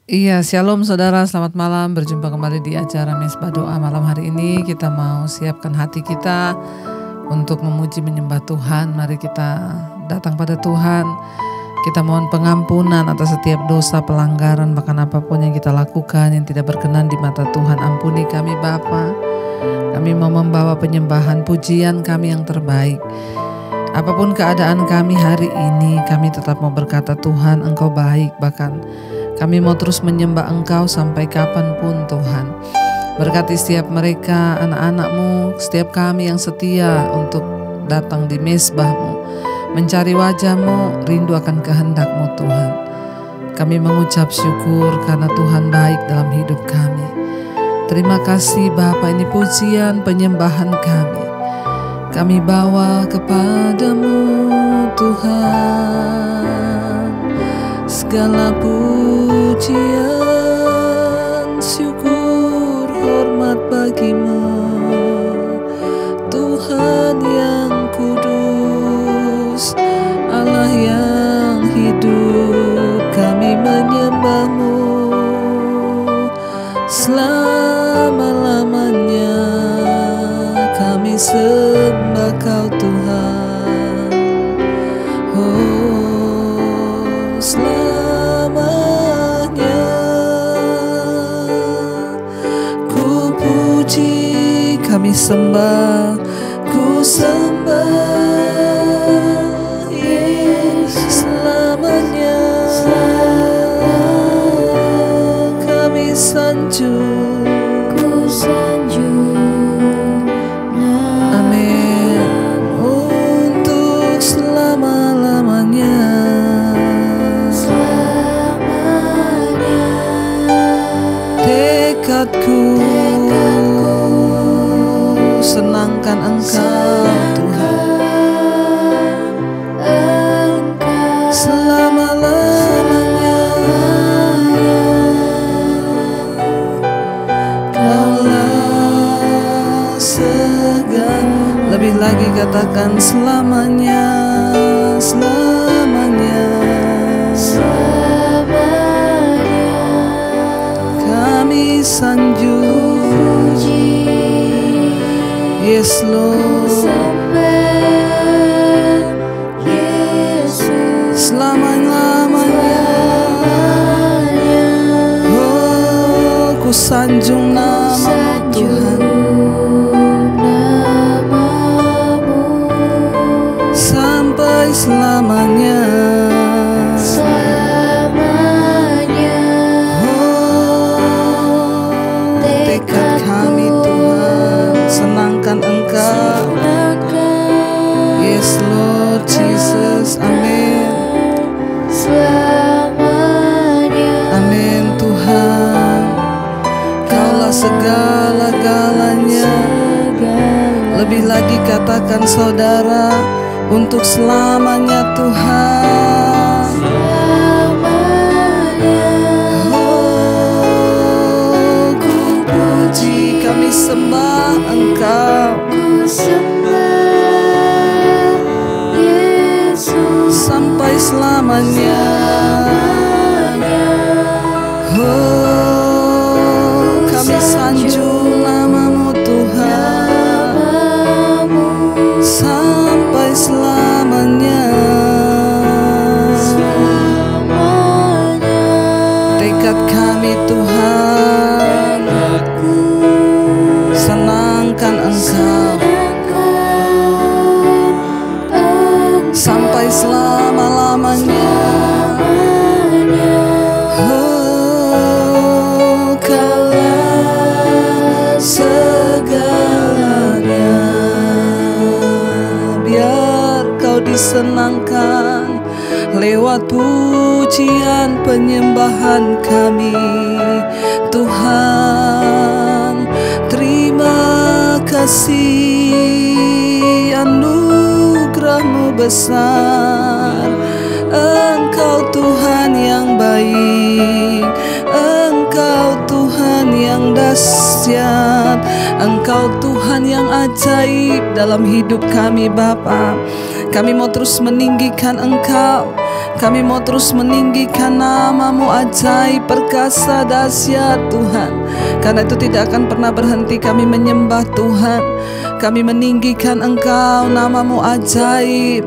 Iya, shalom saudara, selamat malam. Berjumpa kembali di acara Mesbah Doa malam hari ini. Kita mau siapkan hati kita untuk memuji menyembah Tuhan. Mari kita datang pada Tuhan. Kita mohon pengampunan atas setiap dosa, pelanggaran, bahkan apapun yang kita lakukan yang tidak berkenan di mata Tuhan. Ampuni kami Bapa. Kami mau membawa penyembahan, pujian kami yang terbaik. Apapun keadaan kami hari ini, kami tetap mau berkata, Tuhan Engkau baik. Bahkan kami mau terus menyembah Engkau sampai kapanpun Tuhan. Berkati setiap mereka, anak-anak-Mu, setiap kami yang setia untuk datang di mesbah-Mu, mencari wajah-Mu, rindu akan kehendak-Mu Tuhan. Kami mengucap syukur karena Tuhan baik dalam hidup kami. Terima kasih Bapa, ini pujian penyembahan kami. Kami bawa kepadamu Tuhan segala pujian, syukur, hormat bagimu Tuhan yang kudus, Allah yang hidup. Kami menyembah-Mu selama-lamanya. Kami sembah Kau Tuhan, oh selamanya. Ku puji, kami sembah, ku sembah Yesus selamanya. Kami sanjung, ku sanjung. Tekadku senangkan Engkau Tuhan selama-lamanya. Kaulah segala, lebih lagi katakan selamanya, selamanya. Kami sanjung, yes Lord, selama-lamanya. Oh, ku sanjung nama-Mu Tuhan, sampai selamanya. Senangkan Engkau, yes Lord Jesus, amin, amin Tuhan. Kaulah segala-galanya, lebih lagi katakan saudara, untuk selamanya Tuhan. Oh, ku puji, kami sembah Engkau, ku sembah Yesus sampai selamanya. Oh, kami sanjung nama-Mu Tuhan sampai selamanya. Tekad kami Tuhan, senangkan Engkau sampai selama-lamanya. Oh, Kaulah segalanya. Biar Kau disenangkan lewat pujian penyembahan kami Tuhan. Terima kasih, anugerah-Mu besar. Engkau Tuhan yang baik, Engkau Tuhan yang dahsyat, Engkau Tuhan yang ajaib dalam hidup kami Bapa. Kami mau terus meninggikan Engkau. Kami mau terus meninggikan nama-Mu ajaib, perkasa, dahsyat Tuhan. Karena itu tidak akan pernah berhenti kami menyembah Tuhan. Kami meninggikan Engkau, nama-Mu ajaib.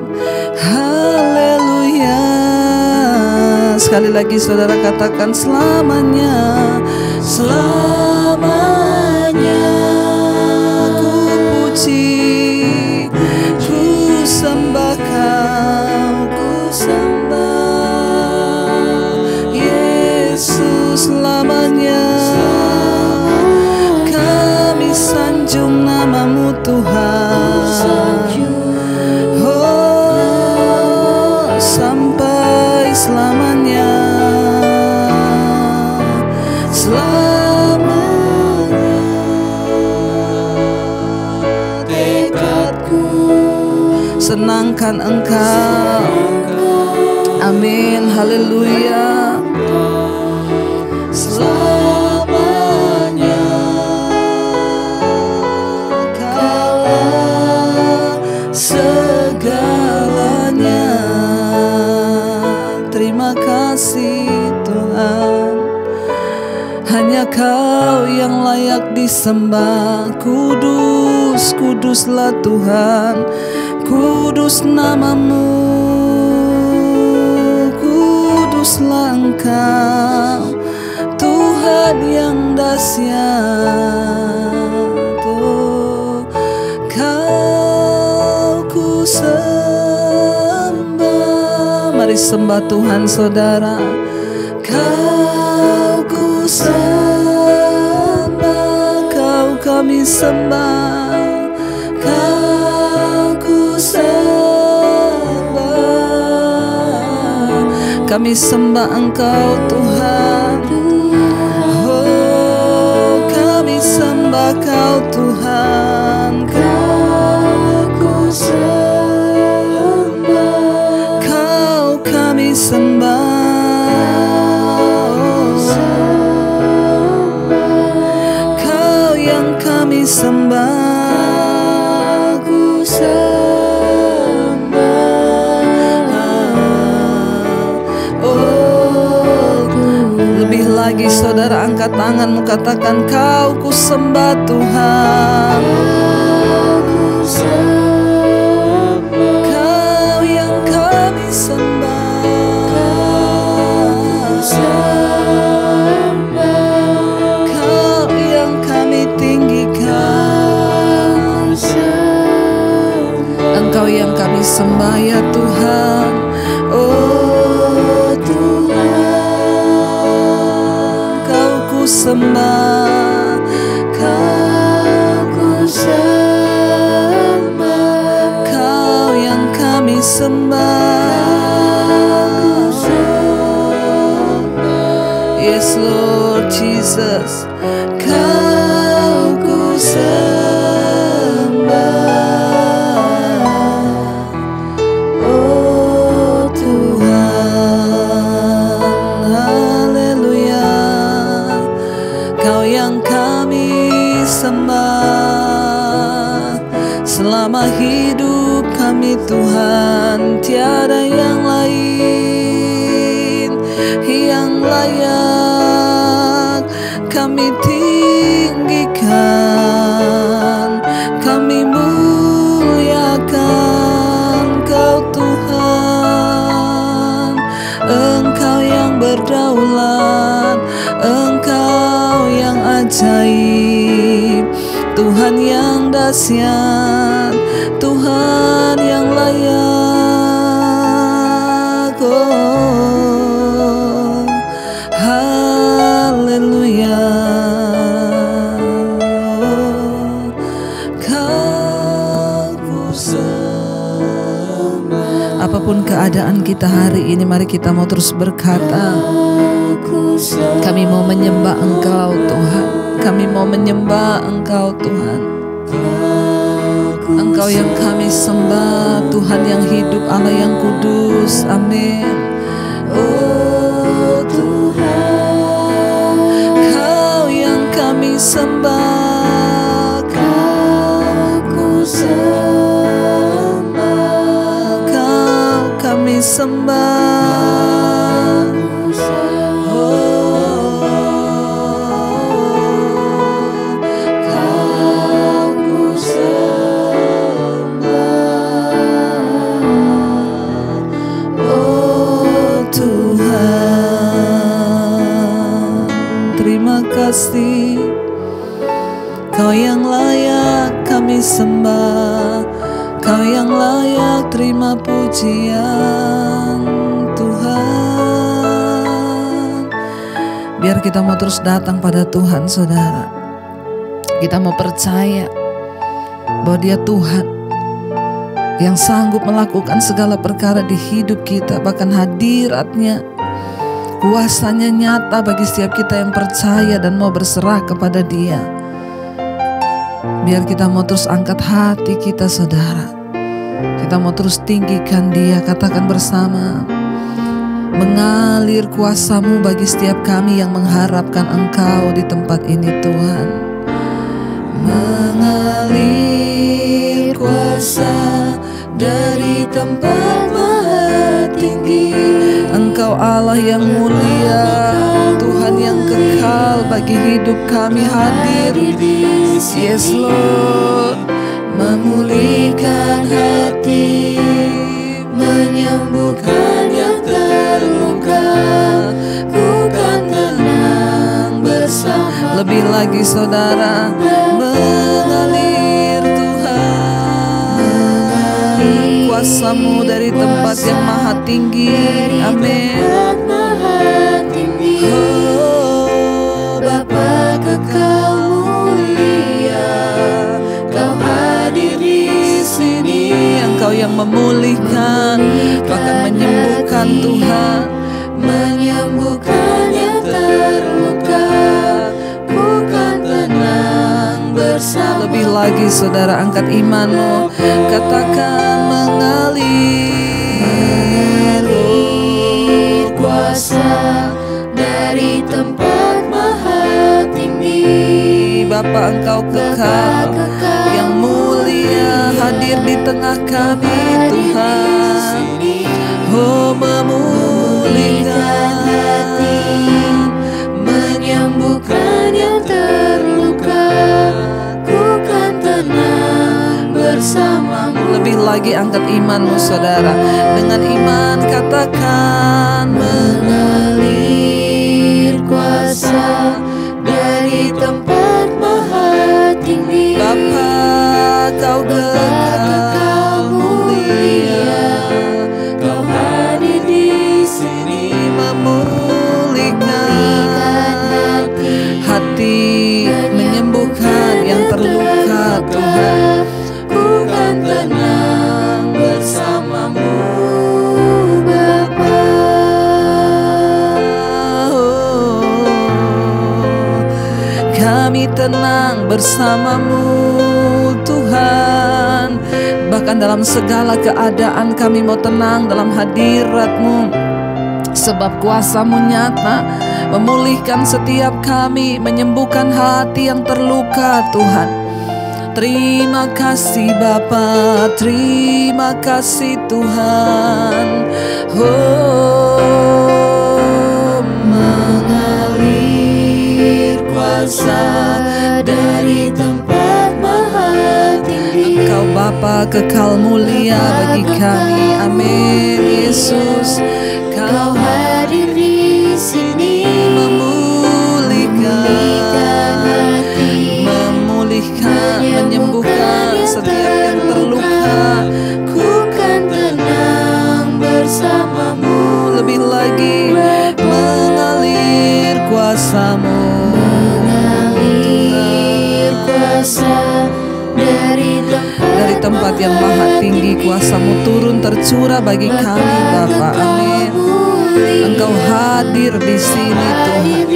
Haleluya. Sekali lagi saudara katakan selamanya. Selamanya ku puji, ku sembah Kau, ku sembah Yesus. Selamanya kami sanjung nama-Mu Tuhan. Oh, sampai selamanya. Selamanya tekadku senangkan Engkau. Amin, haleluya. Selamanya Kaulah segalanya. Terima kasih Tuhan. Hanya Kau yang layak disembah. Kudus, kuduslah Tuhan. Kudus nama-Mu, kuduslah Engkau, Tuhan yang dahsyat. Oh, Kau ku sembah. Mari sembah Tuhan saudara. Kau ku sembah, Kau kami sembah. Kau ku sembah, kami sembah Engkau Tuhan. Oh, kami sembah Kau Tuhan. Kau ku sembah, Kau kami sembah. Kami sembah, ku sembah. Oh, lebih lagi saudara angkat tanganmu, katakan Kau ku sembah Tuhan. Ku sembah, Kau yang kami sembah. Ku sembah, Kau yang kami tinggikan. Engkau yang kami sembah ya Tuhan. Oh Tuhan, Kau ku sembah. Kau ku sembah, Kau yang kami sembah. Yes Lord Jesus, Kau ku sembah. Oh Tuhan, haleluya. Kau yang kami sembah. Selama hidup kami Tuhan, tiada yang lain yang layak kami tinggikan, kami muliakan Kau Tuhan. Engkau yang berdaulat, Engkau yang ajaib, Tuhan yang dahsyat, Tuhan yang layak. Oh, haleluya. Oh, Kau ku sembah. Apapun keadaan kita hari ini, mari kita mau terus berkata, kami mau menyembah Engkau Tuhan. Kami mau menyembah Engkau Tuhan. Engkau yang kami sembah, Tuhan yang hidup, Allah yang kudus. Amin. Oh Tuhan, Kau yang kami sembah. Kau ku sembah. kasih. Kau yang layak kami sembah, Kau yang layak terima pujian Tuhan. Biar kita mau terus datang pada Tuhan, saudara. Kita mau percaya bahwa Dia Tuhan yang sanggup melakukan segala perkara di hidup kita. Bahkan hadirat-Nya, kuasanya nyata bagi setiap kita yang percaya dan mau berserah kepada Dia. Biar kita mau terus angkat hati kita, saudara. Kita mau terus tinggikan Dia. Katakan bersama, mengalir kuasa-Mu bagi setiap kami yang mengharapkan Engkau di tempat ini, Tuhan. Mengalir kuasa dari tempat maha tinggi. Engkau Allah yang mulia, Tuhan yang kekal bagi hidup kami hadir. Yes Lord, memulihkan hati, menyembuhkan yang terluka, ku kan tenang bersama. Lebih lagi saudara, mengalir Tuhan, kuasa-Mu dari tempat yang maha tinggi. Amin. Oh Bapa kekal mulia, Kau hadir di sini. Engkau yang memulihkan, bahkan menyembuhkan Tuhan, menyembuhkan yang terluka, bukan tenang bersama. Lebih lagi saudara, angkat imanmu, katakan mengalir kuasa dari tempat maha tinggi. Bapa Engkau kekal, yang mulia, hadir di tengah kami Tuhan. Oh memulihkan hati, menyembuhkan yang terluka, ku kan tenang bersama-Mu. Lebih lagi angkat imanmu saudara. Dengan iman katakan, mengalir kuasa dari tempat maha tinggi. Bapa Kau kekal mulia, Kau hadir di sini, memulihkan hati, menyembuhkan yang terluka Tuhan. Ku kan tenang bersama-Mu Bapa. Kami tenang bersama-Mu Tuhan. Bahkan dalam segala keadaan kami mau tenang dalam hadirat-Mu, sebab kuasa-Mu nyata memulihkan setiap kami, menyembuhkan hati yang terluka Tuhan. Terima kasih Bapa, terima kasih Tuhan. Oh mengalir kuasa dari tempat maha tinggi. Engkau Bapa kekal mulia bagi kami. Amin. Yesus, Kau hadir di sini, memulihkan hati, memulihkan, menyembuhkan setiap yang terluka. Ku kan tenang bersama-Mu. Lebih lagi mengalir kuasa-Mu, mengalir kuasa dari tempat yang maha tinggi. Kuasa-Mu turun tercurah bagi kami Bapa. Amin. Engkau hadir di sini Tuhan.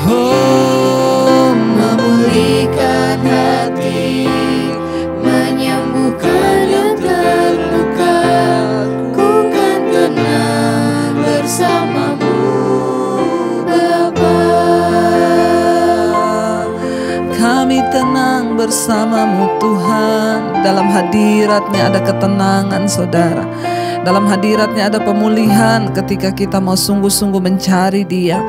Oh memulihkan hati, menyembuhkan yang terluka, ku kan tenang bersama-Mu Bapa. Kami tenang bersama-Mu Tuhan. Dalam hadirat-Nya ada ketenangan saudara. Dalam hadirat-Nya ada pemulihan ketika kita mau sungguh-sungguh mencari Dia.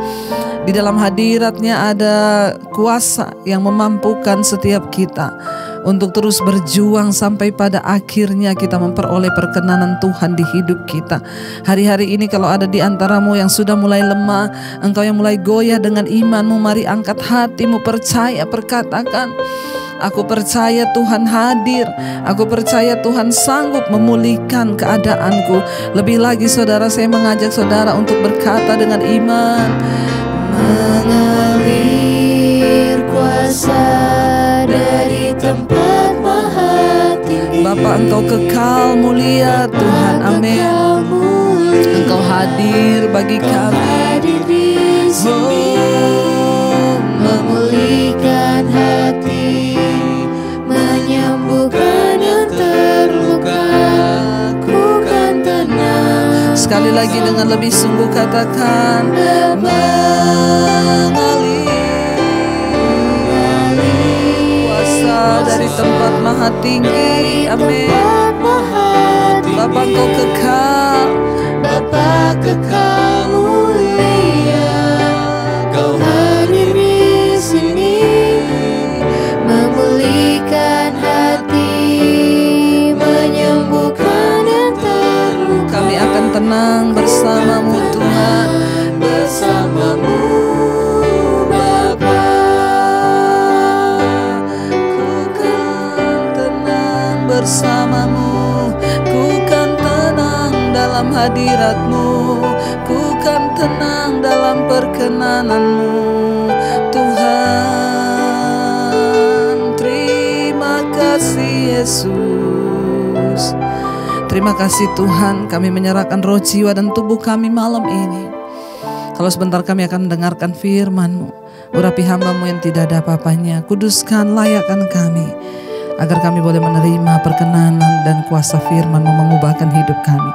Di dalam hadirat-Nya ada kuasa yang memampukan setiap kita untuk terus berjuang sampai pada akhirnya kita memperoleh perkenanan Tuhan di hidup kita. Hari-hari ini kalau ada di antaramu yang sudah mulai lemah, engkau yang mulai goyah dengan imanmu, mari angkat hatimu, percaya, perkatakan, aku percaya Tuhan hadir. Aku percaya Tuhan sanggup memulihkan keadaanku. Lebih lagi saudara, saya mengajak saudara untuk berkata dengan iman, mengalir kuasa dari tempat maha tinggi. Bapa, Engkau kekal mulia Tuhan, amin. Engkau hadir bagi kami, memulihkan hati, menyembuhkan yang terluka, ku kan tenang. Sekali lagi dengan lebih sungguh katakan, dari tempat maha tinggi, amin. Bapa, Engkau kekal, Bapa kekal mulia, Kau hadir di sini, memulihkan hati, menyembuhkan yang terluka. Kami akan tenang bersama-Mu Tuhan, bersama-Mu bersama-Mu, ku kan tenang dalam hadirat-Mu, ku kan tenang dalam perkenanan-Mu. Tuhan, terima kasih Yesus. Terima kasih Tuhan, kami menyerahkan roh, jiwa, dan tubuh kami malam ini. Kalau sebentar kami akan mendengarkan firman-Mu, urapi hamba-Mu yang tidak ada apa-apanya, kuduskan, layakkan kami, agar kami boleh menerima perkenanan dan kuasa firman-Mu mengubahkan hidup kami.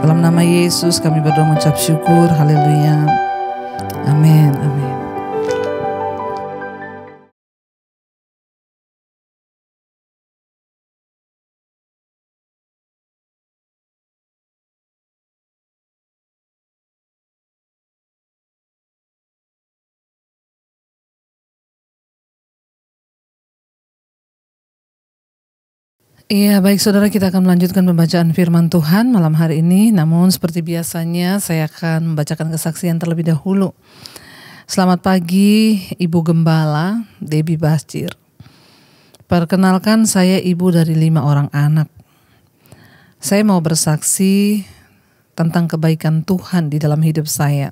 Dalam nama Yesus kami berdoa mengucap syukur. Haleluya. Amin. Amin. Iya, baik saudara, kita akan melanjutkan pembacaan firman Tuhan malam hari ini. Namun seperti biasanya saya akan membacakan kesaksian terlebih dahulu. Selamat pagi Ibu Gembala Debbie Basjir. Perkenalkan, saya ibu dari 5 orang anak. Saya mau bersaksi tentang kebaikan Tuhan di dalam hidup saya.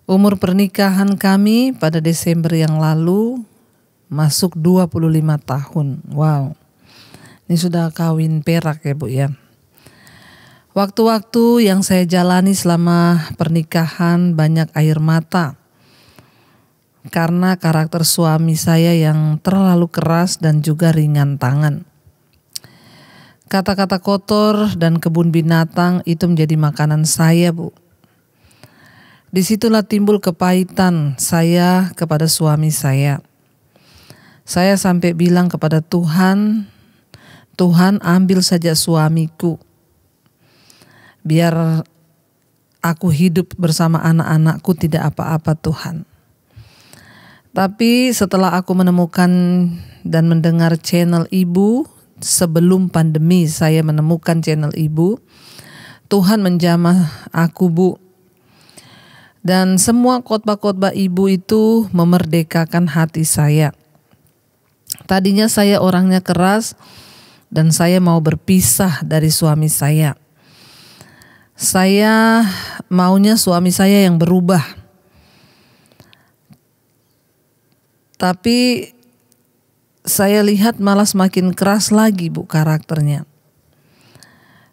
Umur pernikahan kami pada Desember yang lalu masuk 25 tahun. Wow. Ini sudah kawin perak ya Bu ya. Waktu-waktu yang saya jalani selama pernikahan banyak air mata. Karena karakter suami saya yang terlalu keras dan juga ringan tangan. Kata-kata kotor dan kebun binatang itu menjadi makanan saya Bu. Disitulah timbul kepahitan saya kepada suami saya. Saya sampai bilang kepada Tuhan, Tuhan ambil saja suamiku, biar aku hidup bersama anak-anakku tidak apa-apa Tuhan. Tapi setelah aku menemukan dan mendengar channel Ibu, sebelum pandemi saya menemukan channel Ibu, Tuhan menjamah aku Bu. Dan semua khotbah-khotbah Ibu itu memerdekakan hati saya. Tadinya saya orangnya keras, dan saya mau berpisah dari suami saya. Saya maunya suami saya yang berubah. Tapi saya lihat malah semakin keras lagi Bu karakternya.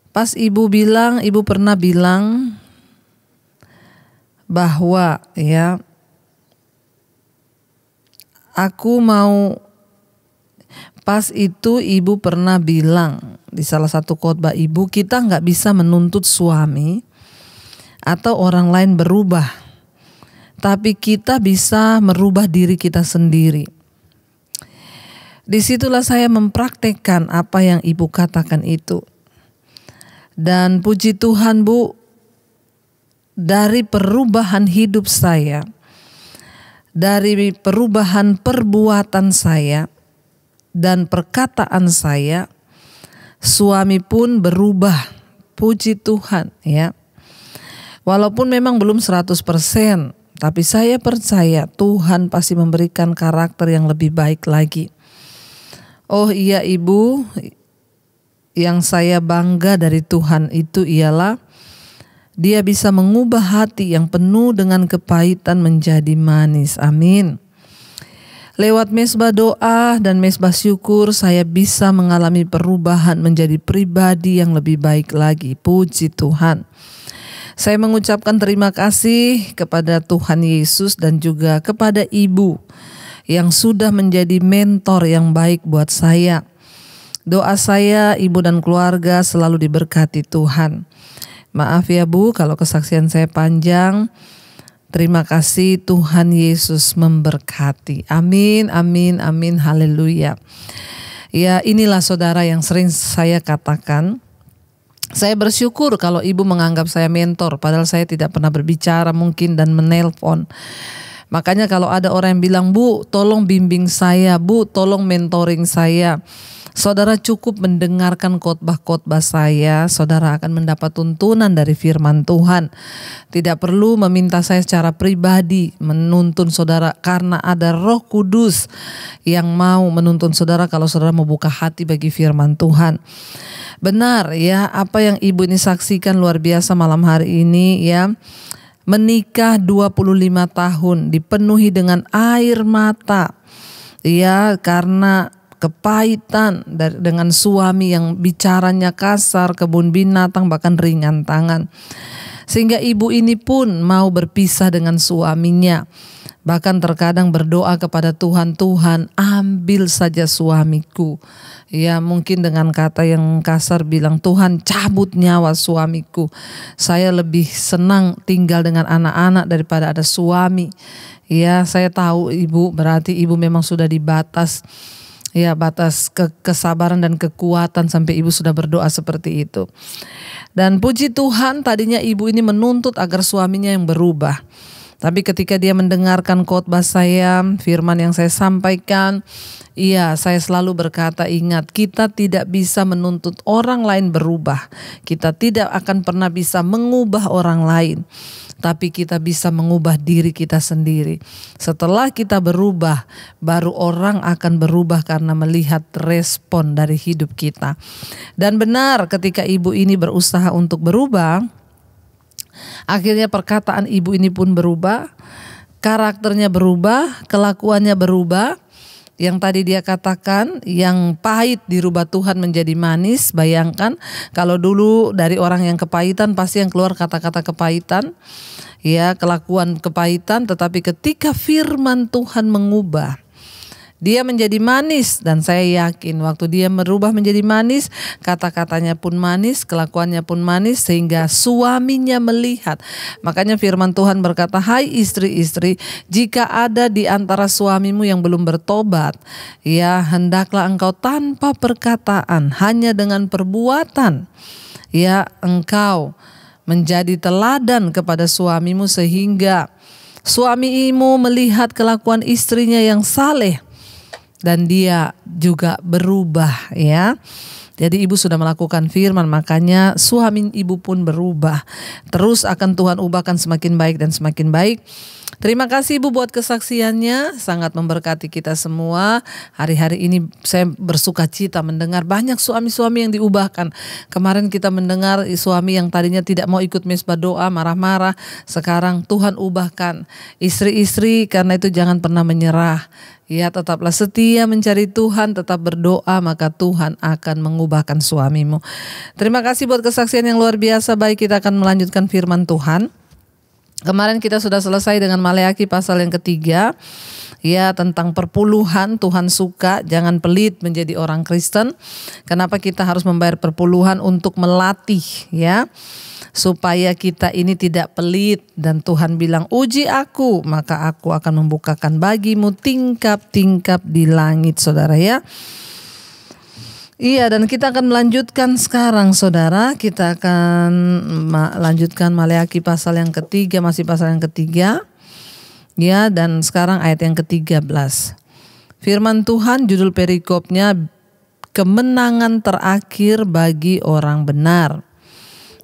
Pas Ibu pernah bilang bahwa ya, aku mau. Pas itu Ibu pernah bilang di salah satu khotbah Ibu, kita nggak bisa menuntut suami atau orang lain berubah, tapi kita bisa merubah diri kita sendiri. Disitulah saya mempraktekkan apa yang Ibu katakan itu. Dan puji Tuhan Bu, dari perubahan hidup saya, dari perubahan perbuatan saya dan perkataan saya, suami pun berubah. Puji Tuhan ya. Walaupun memang belum 100%, tapi saya percaya Tuhan pasti memberikan karakter yang lebih baik lagi. Oh iya Ibu, yang saya bangga dari Tuhan itu ialah Dia bisa mengubah hati yang penuh dengan kepahitan menjadi manis. Amin. Lewat mesbah doa dan mesbah syukur, saya bisa mengalami perubahan menjadi pribadi yang lebih baik lagi. Puji Tuhan. Saya mengucapkan terima kasih kepada Tuhan Yesus dan juga kepada Ibu yang sudah menjadi mentor yang baik buat saya. Doa saya, Ibu dan keluarga selalu diberkati Tuhan. Maaf ya Bu kalau kesaksian saya panjang. Terima kasih, Tuhan Yesus memberkati. Amin, amin, amin, haleluya. Ya, inilah saudara yang sering saya katakan. Saya bersyukur kalau Ibu menganggap saya mentor, padahal saya tidak pernah berbicara mungkin dan menelpon. Makanya kalau ada orang yang bilang, Bu tolong bimbing saya, Bu tolong mentoring saya, saudara cukup mendengarkan khotbah-khotbah saya, saudara akan mendapat tuntunan dari firman Tuhan. Tidak perlu meminta saya secara pribadi menuntun saudara, karena ada Roh Kudus yang mau menuntun saudara kalau saudara mau buka hati bagi firman Tuhan. Benar ya, apa yang Ibu ini saksikan luar biasa malam hari ini ya. Menikah 25 tahun dipenuhi dengan air mata. Ya, karena kepahitan dengan suami yang bicaranya kasar, kebun binatang, bahkan ringan tangan. Sehingga ibu ini pun mau berpisah dengan suaminya. Bahkan terkadang berdoa kepada Tuhan, Tuhan ambil saja suamiku. Ya mungkin dengan kata yang kasar bilang, Tuhan cabut nyawa suamiku. Saya lebih senang tinggal dengan anak-anak daripada ada suami. Ya saya tahu Ibu, berarti Ibu memang sudah di batas. Ya batas kesabaran dan kekuatan sampai Ibu sudah berdoa seperti itu. Dan puji Tuhan tadinya Ibu ini menuntut agar suaminya yang berubah. Tapi ketika dia mendengarkan khotbah saya, firman yang saya sampaikan, iya saya selalu berkata, ingat kita tidak bisa menuntut orang lain berubah. Kita tidak akan pernah bisa mengubah orang lain. Tapi kita bisa mengubah diri kita sendiri. Setelah kita berubah, baru orang akan berubah karena melihat respon dari hidup kita. Dan benar ketika ibu ini berusaha untuk berubah, akhirnya perkataan ibu ini pun berubah, karakternya berubah, kelakuannya berubah. Yang tadi dia katakan, yang pahit dirubah Tuhan menjadi manis. Bayangkan kalau dulu dari orang yang kepahitan pasti yang keluar kata-kata kepahitan, ya kelakuan kepahitan. Tetapi ketika firman Tuhan mengubah, dia menjadi manis. Dan saya yakin waktu dia merubah menjadi manis, kata-katanya pun manis, kelakuannya pun manis, sehingga suaminya melihat. Makanya firman Tuhan berkata, hai istri-istri, jika ada di antara suamimu yang belum bertobat, ya hendaklah engkau tanpa perkataan, hanya dengan perbuatan, ya engkau menjadi teladan kepada suamimu, sehingga suamimu melihat kelakuan istrinya yang saleh dan dia juga berubah ya. Jadi ibu sudah melakukan firman, makanya suami ibu pun berubah. Terus akan Tuhan ubahkan semakin baik dan semakin baik. Terima kasih Ibu buat kesaksiannya, sangat memberkati kita semua. Hari-hari ini saya bersuka cita mendengar banyak suami-suami yang diubahkan. Kemarin kita mendengar suami yang tadinya tidak mau ikut mesbah doa, marah-marah. Sekarang Tuhan ubahkan. Istri-istri karena itu jangan pernah menyerah. Ya tetaplah setia mencari Tuhan, tetap berdoa, maka Tuhan akan mengubahkan suamimu. Terima kasih buat kesaksian yang luar biasa. Baik, kita akan melanjutkan firman Tuhan. Kemarin kita sudah selesai dengan Maleakhi pasal yang ketiga, ya tentang perpuluhan. Tuhan suka, jangan pelit menjadi orang Kristen. Kenapa kita harus membayar perpuluhan? Untuk melatih ya, supaya kita ini tidak pelit. Dan Tuhan bilang, uji aku, maka aku akan membukakan bagimu tingkap-tingkap di langit, saudara ya. Iya, dan kita akan melanjutkan sekarang saudara. Kita akan lanjutkan Maleakhi pasal yang ketiga, masih pasal yang ketiga. Ya, dan sekarang ayat yang ke-13. Firman Tuhan, judul perikopnya, kemenangan terakhir bagi orang benar.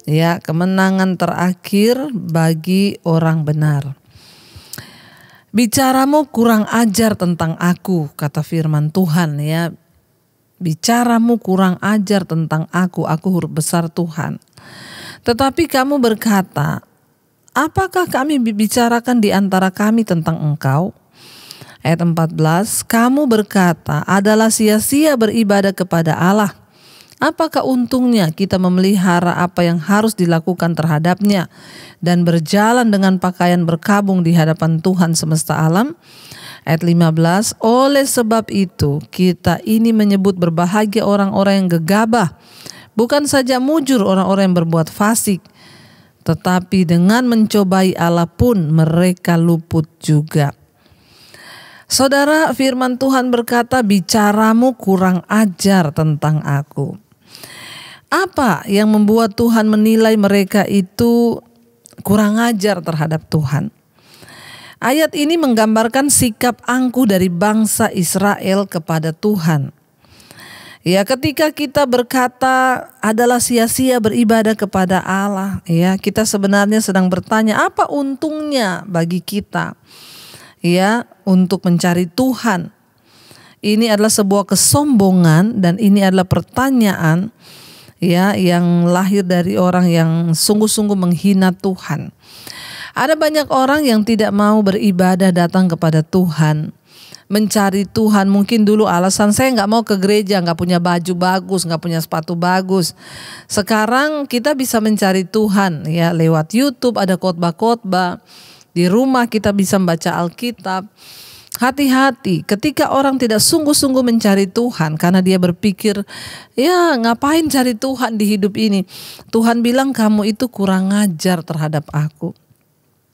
Ya, kemenangan terakhir bagi orang benar. Bicaramu kurang ajar tentang aku, kata firman Tuhan, ya. Bicaramu kurang ajar tentang aku huruf besar Tuhan. Tetapi kamu berkata, apakah kami bicarakan di antara kami tentang engkau? Ayat 14, kamu berkata, adalah sia-sia beribadah kepada Allah. Apakah untungnya kita memelihara apa yang harus dilakukan terhadapnya dan berjalan dengan pakaian berkabung di hadapan Tuhan semesta alam? Ayat 15, oleh sebab itu kita ini menyebut berbahagia orang-orang yang gegabah, bukan saja mujur orang-orang yang berbuat fasik, tetapi dengan mencobai Allah pun mereka luput juga. Saudara, firman Tuhan berkata, bicaramu kurang ajar tentang aku. Apa yang membuat Tuhan menilai mereka itu kurang ajar terhadap Tuhan? Ayat ini menggambarkan sikap angkuh dari bangsa Israel kepada Tuhan. Ya, ketika kita berkata adalah sia-sia beribadah kepada Allah, ya, kita sebenarnya sedang bertanya, apa untungnya bagi kita, ya, untuk mencari Tuhan? Ini adalah sebuah kesombongan dan ini adalah pertanyaan, ya, yang lahir dari orang yang sungguh-sungguh menghina Tuhan. Ada banyak orang yang tidak mau beribadah datang kepada Tuhan, mencari Tuhan. Mungkin dulu alasan, saya nggak mau ke gereja, nggak punya baju bagus, nggak punya sepatu bagus. Sekarang kita bisa mencari Tuhan, ya, lewat YouTube ada khotbah-khotbah. Di rumah kita bisa membaca Alkitab. Hati-hati ketika orang tidak sungguh-sungguh mencari Tuhan karena dia berpikir, ya ngapain cari Tuhan di hidup ini. Tuhan bilang kamu itu kurang ajar terhadap aku.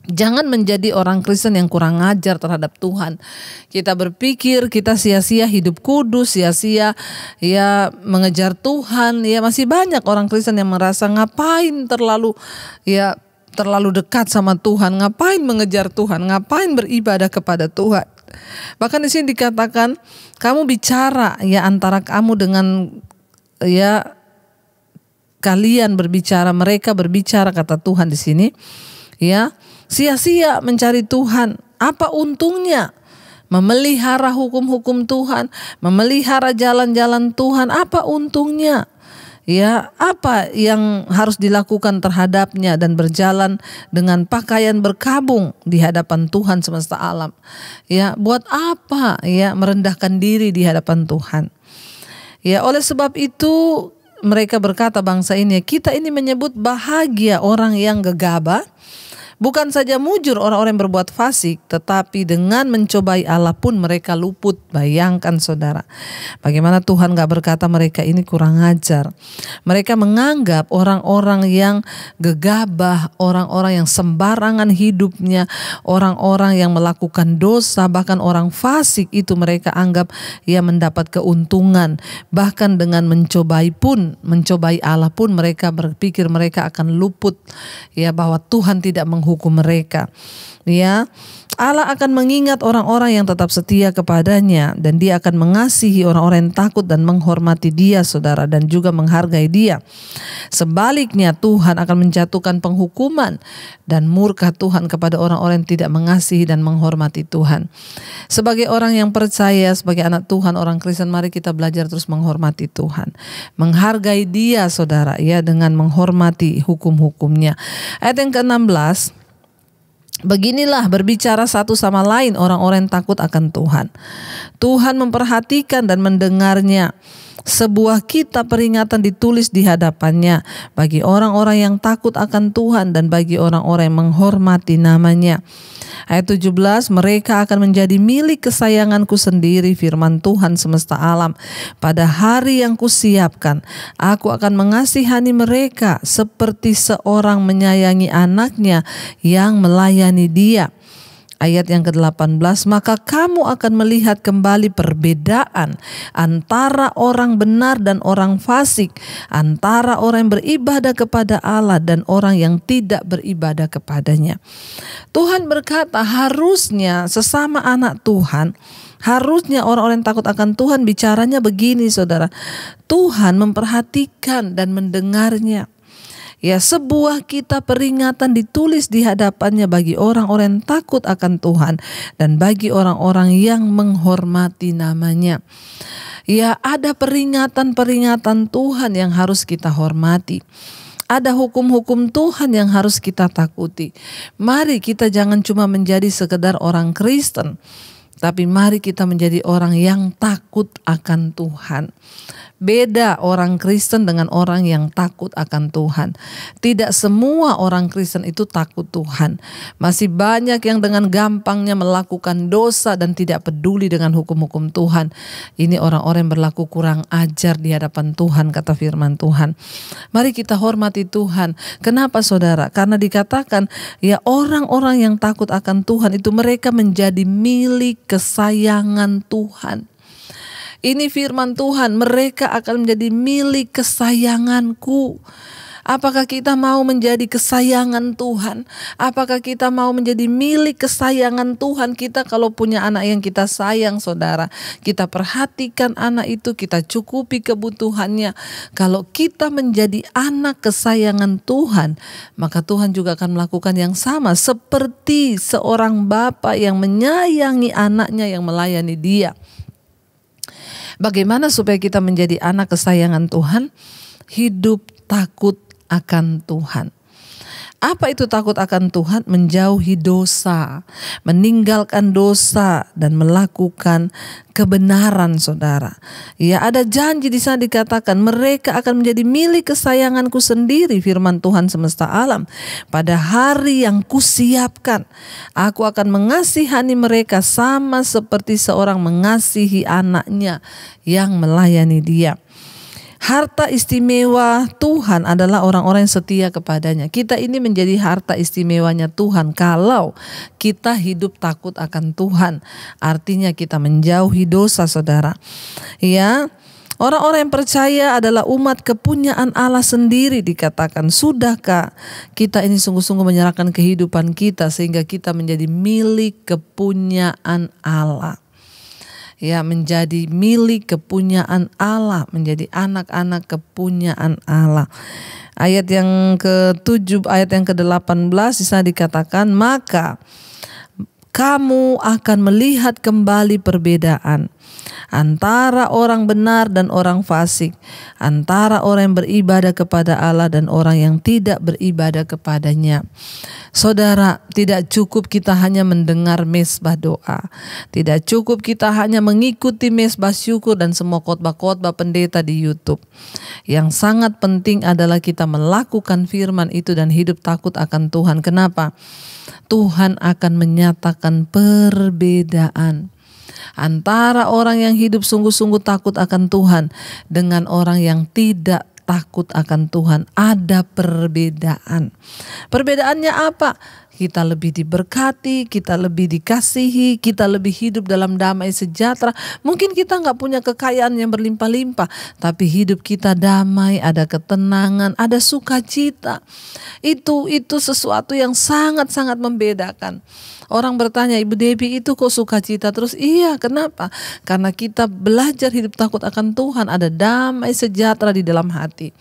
Jangan menjadi orang Kristen yang kurang ajar terhadap Tuhan. Kita berpikir kita sia-sia hidup kudus, sia-sia ya mengejar Tuhan. Ya, masih banyak orang Kristen yang merasa ngapain terlalu dekat sama Tuhan, ngapain mengejar Tuhan, ngapain beribadah kepada Tuhan. Bahkan di sini dikatakan kamu bicara, ya, antara kamu dengan, ya, kalian berbicara, mereka berbicara, kata Tuhan di sini, ya. Sia-sia mencari Tuhan. Apa untungnya memelihara hukum-hukum Tuhan, memelihara jalan-jalan Tuhan? Apa untungnya? Ya, apa yang harus dilakukan terhadapnya dan berjalan dengan pakaian berkabung di hadapan Tuhan semesta alam? Ya, buat apa, ya, merendahkan diri di hadapan Tuhan? Ya, oleh sebab itu mereka berkata, bangsa ini, kita ini menyebut bahagia orang yang gegabah, bukan saja mujur orang-orang yang berbuat fasik, tetapi dengan mencobai Allah pun mereka luput. Bayangkan saudara, bagaimana Tuhan gak berkata mereka ini kurang ajar. Mereka menganggap orang-orang yang gegabah, orang-orang yang sembarangan hidupnya, orang-orang yang melakukan dosa, bahkan orang fasik itu mereka anggap ia mendapat keuntungan. Bahkan dengan mencobai Allah pun mereka berpikir mereka akan luput, ya, bahwa Tuhan tidak menghukum mereka. Ya, Allah akan mengingat orang-orang yang tetap setia kepadanya, dan Dia akan mengasihi orang-orang yang takut dan menghormati Dia, saudara, dan juga menghargai Dia. Sebaliknya Tuhan akan menjatuhkan penghukuman dan murka Tuhan kepada orang-orang yang tidak mengasihi dan menghormati Tuhan. Sebagai orang yang percaya, sebagai anak Tuhan, orang Kristen, mari kita belajar terus menghormati Tuhan, menghargai Dia, saudara, ya, dengan menghormati hukum-hukumnya. Ayat yang ke-16, beginilah berbicara satu sama lain orang-orang yang takut akan Tuhan. Tuhan memperhatikan dan mendengarnya. Sebuah kitab peringatan ditulis di hadapannya bagi orang-orang yang takut akan Tuhan dan bagi orang-orang yang menghormati namanya. Ayat 17, mereka akan menjadi milik kesayanganku sendiri, firman Tuhan semesta alam. Pada hari yang kusiapkan, aku akan mengasihani mereka seperti seorang menyayangi anaknya yang melayani dia. Ayat yang ke-18, maka kamu akan melihat kembali perbedaan antara orang benar dan orang fasik, antara orang yang beribadah kepada Allah dan orang yang tidak beribadah kepadanya. Tuhan berkata harusnya sesama anak Tuhan, harusnya orang-orang yang takut akan Tuhan bicaranya begini, saudara. Tuhan memperhatikan dan mendengarnya. Ya, sebuah kitab peringatan ditulis di hadapannya bagi orang-orang yang takut akan Tuhan dan bagi orang-orang yang menghormati namanya. Ya, ada peringatan-peringatan Tuhan yang harus kita hormati. Ada hukum-hukum Tuhan yang harus kita takuti. Mari kita jangan cuma menjadi sekedar orang Kristen, tapi mari kita menjadi orang yang takut akan Tuhan. Beda orang Kristen dengan orang yang takut akan Tuhan. Tidak semua orang Kristen itu takut Tuhan. Masih banyak yang dengan gampangnya melakukan dosa dan tidak peduli dengan hukum-hukum Tuhan. Ini orang-orang yang berlaku kurang ajar di hadapan Tuhan, kata firman Tuhan. Mari kita hormati Tuhan. Kenapa, saudara? Karena dikatakan ya, orang-orang yang takut akan Tuhan itu mereka menjadi milik kesayangan Tuhan. Ini firman Tuhan, mereka akan menjadi milik kesayanganku. Apakah kita mau menjadi kesayangan Tuhan? Apakah kita mau menjadi milik kesayangan Tuhan? Kita kalau punya anak yang kita sayang, saudara, kita perhatikan anak itu, kita cukupi kebutuhannya. Kalau kita menjadi anak kesayangan Tuhan, maka Tuhan juga akan melakukan yang sama seperti seorang bapa yang menyayangi anaknya yang melayani dia. Bagaimana supaya kita menjadi anak kesayangan Tuhan? Hidup takut akan Tuhan. Apa itu takut akan Tuhan? Menjauhi dosa, meninggalkan dosa dan melakukan kebenaran, saudara. Ya, ada janji di sana dikatakan mereka akan menjadi milik kesayanganku sendiri, firman Tuhan semesta alam. Pada hari yang kusiapkan, aku akan mengasihani mereka sama seperti seorang mengasihi anaknya yang melayani dia. Harta istimewa Tuhan adalah orang-orang yang setia kepadanya. Kita ini menjadi harta istimewanya Tuhan kalau kita hidup takut akan Tuhan. Artinya kita menjauhi dosa, saudara. Ya, orang-orang yang percaya adalah umat kepunyaan Allah sendiri, dikatakan. Sudahkah kita ini sungguh-sungguh menyerahkan kehidupan kita sehingga kita menjadi milik kepunyaan Allah? Ya, menjadi milik kepunyaan Allah, menjadi anak-anak kepunyaan Allah. Ayat yang ke-7, ayat yang ke-18 di sana dikatakan, maka kamu akan melihat kembali perbedaan antara orang benar dan orang fasik, antara orang yang beribadah kepada Allah dan orang yang tidak beribadah kepadanya. Saudara, tidak cukup kita hanya mendengar mezbah doa. Tidak cukup kita hanya mengikuti mezbah syukur dan semua khotbah-khotbah pendeta di YouTube. Yang sangat penting adalah kita melakukan firman itu dan hidup takut akan Tuhan. Kenapa? Tuhan akan menyatakan perbedaan antara orang yang hidup sungguh-sungguh takut akan Tuhan dengan orang yang tidak takut akan Tuhan. Ada perbedaan. Perbedaannya apa? Kita lebih diberkati, kita lebih dikasihi, kita lebih hidup dalam damai sejahtera. Mungkin kita gak punya kekayaan yang berlimpah-limpah, tapi hidup kita damai, ada ketenangan, ada sukacita. Itu sesuatu yang sangat-sangat membedakan. Orang bertanya, Ibu Debbie itu kok sukacita terus? Iya, kenapa? Karena kita belajar hidup takut akan Tuhan, ada damai sejahtera di dalam hati.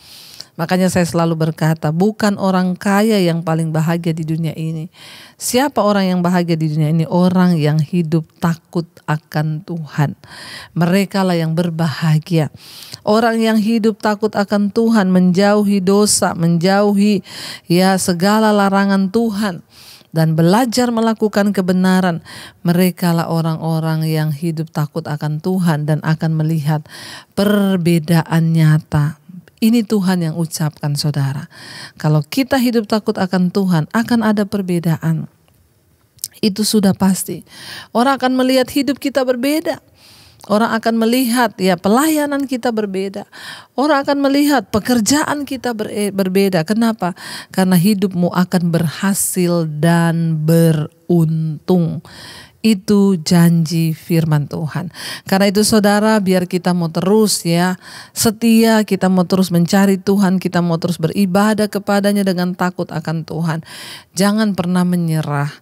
Makanya saya selalu berkata, bukan orang kaya yang paling bahagia di dunia ini. Siapa orang yang bahagia di dunia ini? Orang yang hidup takut akan Tuhan. Mereka lah yang berbahagia. Orang yang hidup takut akan Tuhan, menjauhi dosa, menjauhi segala larangan Tuhan, dan belajar melakukan kebenaran. Mereka lah orang-orang yang hidup takut akan Tuhan dan akan melihat perbedaan nyata. Ini Tuhan yang ucapkan, saudara. Kalau kita hidup takut akan Tuhan, akan ada perbedaan. Itu sudah pasti. Orang akan melihat hidup kita berbeda. Orang akan melihat ya pelayanan kita berbeda. Orang akan melihat pekerjaan kita berbeda. Kenapa? Karena hidupmu akan berhasil dan beruntung. Itu janji firman Tuhan. Karena itu saudara, biar kita mau terus ya setia, kita mau terus mencari Tuhan, kita mau terus beribadah kepadanya dengan takut akan Tuhan. Jangan pernah menyerah,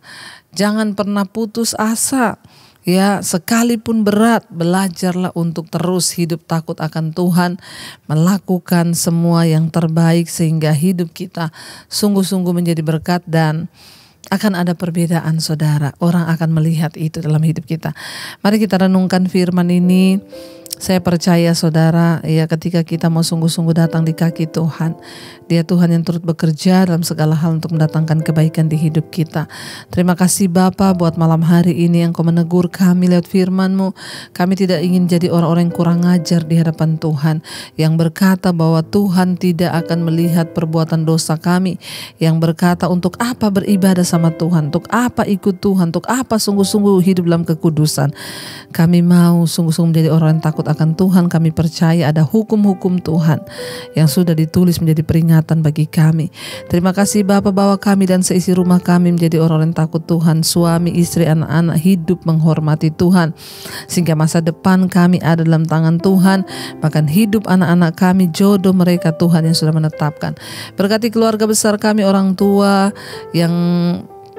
jangan pernah putus asa. Ya, sekalipun berat, belajarlah untuk terus hidup takut akan Tuhan, melakukan semua yang terbaik sehingga hidup kita sungguh-sungguh menjadi berkat dan akan ada perbedaan saudara. Orang akan melihat itu dalam hidup kita. Mari kita renungkan firman ini. Saya percaya saudara, ya ketika kita mau sungguh-sungguh datang di kaki Tuhan, Dia Tuhan yang turut bekerja dalam segala hal untuk mendatangkan kebaikan di hidup kita. Terima kasih Bapa buat malam hari ini yang Kau menegur kami lewat firman-Mu. Kami tidak ingin jadi orang-orang yang kurang ajar di hadapan Tuhan, yang berkata bahwa Tuhan tidak akan melihat perbuatan dosa kami, yang berkata untuk apa beribadah sama Tuhan, untuk apa ikut Tuhan, untuk apa sungguh-sungguh hidup dalam kekudusan. Kami mau sungguh-sungguh menjadi orang yang takut akan Tuhan. Kami percaya ada hukum-hukum Tuhan yang sudah ditulis menjadi peringatan bagi kami. Terima kasih Bapa bahwa kami dan seisi rumah kami menjadi orang yang takut Tuhan. Suami, istri, anak-anak hidup menghormati Tuhan, sehingga masa depan kami ada dalam tangan Tuhan. Bahkan hidup anak-anak kami, jodoh mereka Tuhan yang sudah menetapkan. Berkati keluarga besar kami, orang tua yang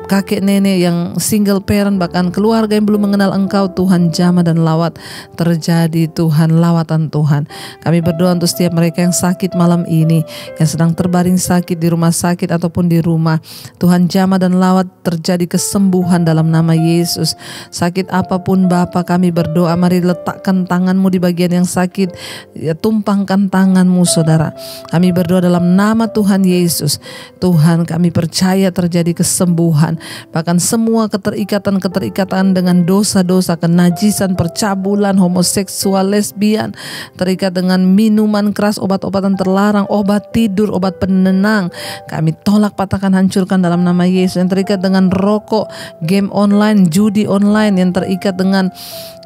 kakek nenek yang single parent, bahkan keluarga yang belum mengenal Engkau Tuhan, jamah dan lawat terjadi Tuhan, lawatan Tuhan. Kami berdoa untuk setiap mereka yang sakit malam ini, yang sedang terbaring sakit di rumah sakit ataupun di rumah. Tuhan, jamah dan lawat terjadi kesembuhan dalam nama Yesus. Sakit apapun Bapa, kami berdoa, mari letakkan tangan-Mu di bagian yang sakit, ya, tumpangkan tangan-Mu saudara. Kami berdoa dalam nama Tuhan Yesus. Tuhan, kami percaya terjadi kesembuhan. Bahkan semua keterikatan dengan dosa-dosa, kenajisan, percabulan, homoseksual, lesbian, terikat dengan minuman keras, obat-obatan terlarang, obat tidur, obat penenang, kami tolak, patahkan, hancurkan dalam nama Yesus. Yang terikat dengan rokok, game online, judi online, yang terikat dengan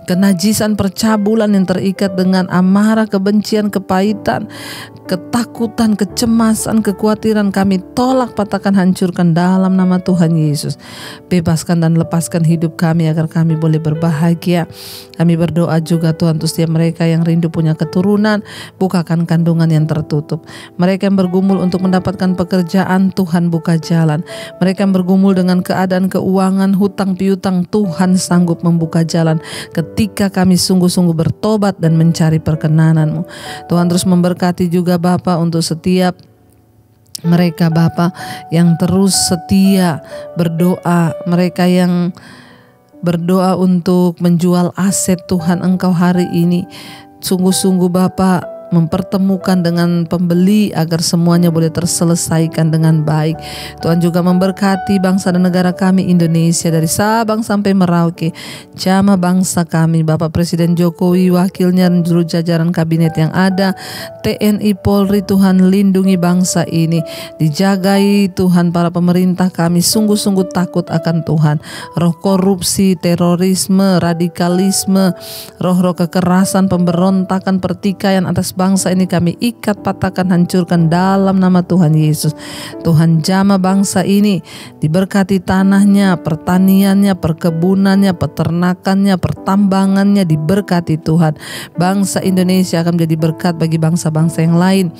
kenajisan, percabulan, yang terikat dengan amarah, kebencian, kepahitan, ketakutan, kecemasan, kekhawatiran, kami tolak, patahkan, hancurkan dalam nama Tuhan Yesus. Bebaskan dan lepaskan hidup kami agar kami boleh berbahagia. Kami berdoa juga Tuhan untuk setiap mereka yang rindu punya keturunan, bukakan kandungan yang tertutup. Mereka yang bergumul untuk mendapatkan pekerjaan, Tuhan buka jalan. Mereka yang bergumul dengan keadaan keuangan, hutang piutang, Tuhan sanggup membuka jalan ketika kami sungguh-sungguh bertobat dan mencari perkenan-Mu. Tuhan terus memberkati juga Bapa untuk setiap mereka Bapa yang terus setia berdoa, mereka yang berdoa untuk menjual aset Tuhan Engkau hari ini. Sungguh-sungguh Bapa mempertemukan dengan pembeli agar semuanya boleh terselesaikan dengan baik. Tuhan juga memberkati bangsa dan negara kami Indonesia dari Sabang sampai Merauke, jamah bangsa kami, Bapak Presiden Jokowi, wakilnya dan seluruh jajaran kabinet yang ada, TNI, Polri, Tuhan lindungi bangsa ini, dijagai Tuhan para pemerintah kami, sungguh-sungguh takut akan Tuhan. Roh korupsi, terorisme, radikalisme, roh-roh kekerasan, pemberontakan, pertikaian atas bangsa ini kami ikat, patahkan, hancurkan dalam nama Tuhan Yesus. Tuhan, jamah bangsa ini, diberkati tanahnya, pertaniannya, perkebunannya, peternakannya, pertambangannya, diberkati Tuhan. Bangsa Indonesia akan menjadi berkat bagi bangsa-bangsa yang lain.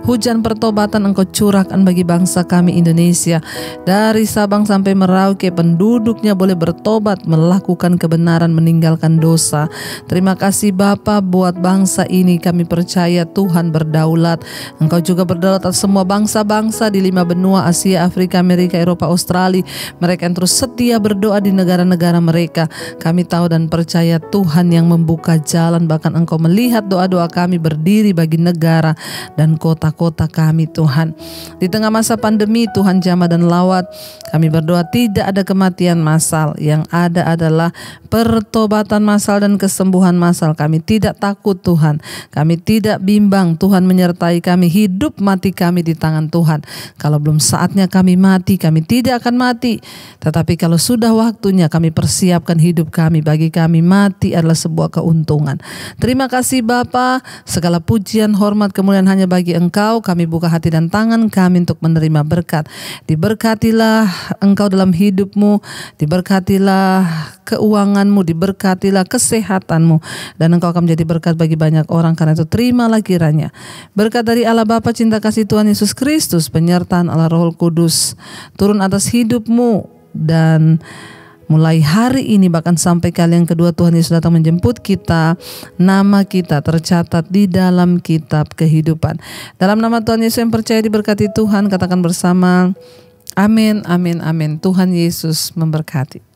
Hujan pertobatan Engkau curahkan bagi bangsa kami Indonesia. Dari Sabang sampai Merauke, penduduknya boleh bertobat, melakukan kebenaran, meninggalkan dosa. Terima kasih Bapa buat bangsa ini. Kami percaya Tuhan berdaulat. Engkau juga berdaulat atas semua bangsa-bangsa di 5 benua, Asia, Afrika, Amerika, Eropa, Australia. Mereka yang terus setia berdoa di negara-negara mereka. Kami tahu dan percaya Tuhan yang membuka jalan. Bahkan Engkau melihat doa-doa kami berdiri bagi negara dan kota-kota kami Tuhan. Di tengah masa pandemi Tuhan, jamah dan lawat, kami berdoa tidak ada kematian massal. Yang ada adalah pertobatan massal dan kesembuhan massal. Kami tidak takut Tuhan. Kami tidak tidak bimbang. Tuhan menyertai kami, hidup mati kami di tangan Tuhan. Kalau belum saatnya kami mati, kami tidak akan mati. Tetapi kalau sudah waktunya, kami persiapkan hidup kami. Bagi kami mati adalah sebuah keuntungan. Terima kasih Bapa, segala pujian, hormat, kemuliaan hanya bagi Engkau. Kami buka hati dan tangan kami untuk menerima berkat. Diberkatilah Engkau dalam hidupmu, diberkatilah keuanganmu, diberkatilah kesehatanmu, dan Engkau akan menjadi berkat bagi banyak orang. Karena itu terimalah kiranya berkat dari Allah Bapa, cinta kasih Tuhan Yesus Kristus, penyertaan Allah Roh Kudus turun atas hidupmu, dan mulai hari ini bahkan sampai kali yang kedua Tuhan Yesus datang menjemput kita, nama kita tercatat di dalam kitab kehidupan. Dalam nama Tuhan Yesus yang percaya diberkati Tuhan, katakan bersama, amin, amin, amin. Tuhan Yesus memberkati.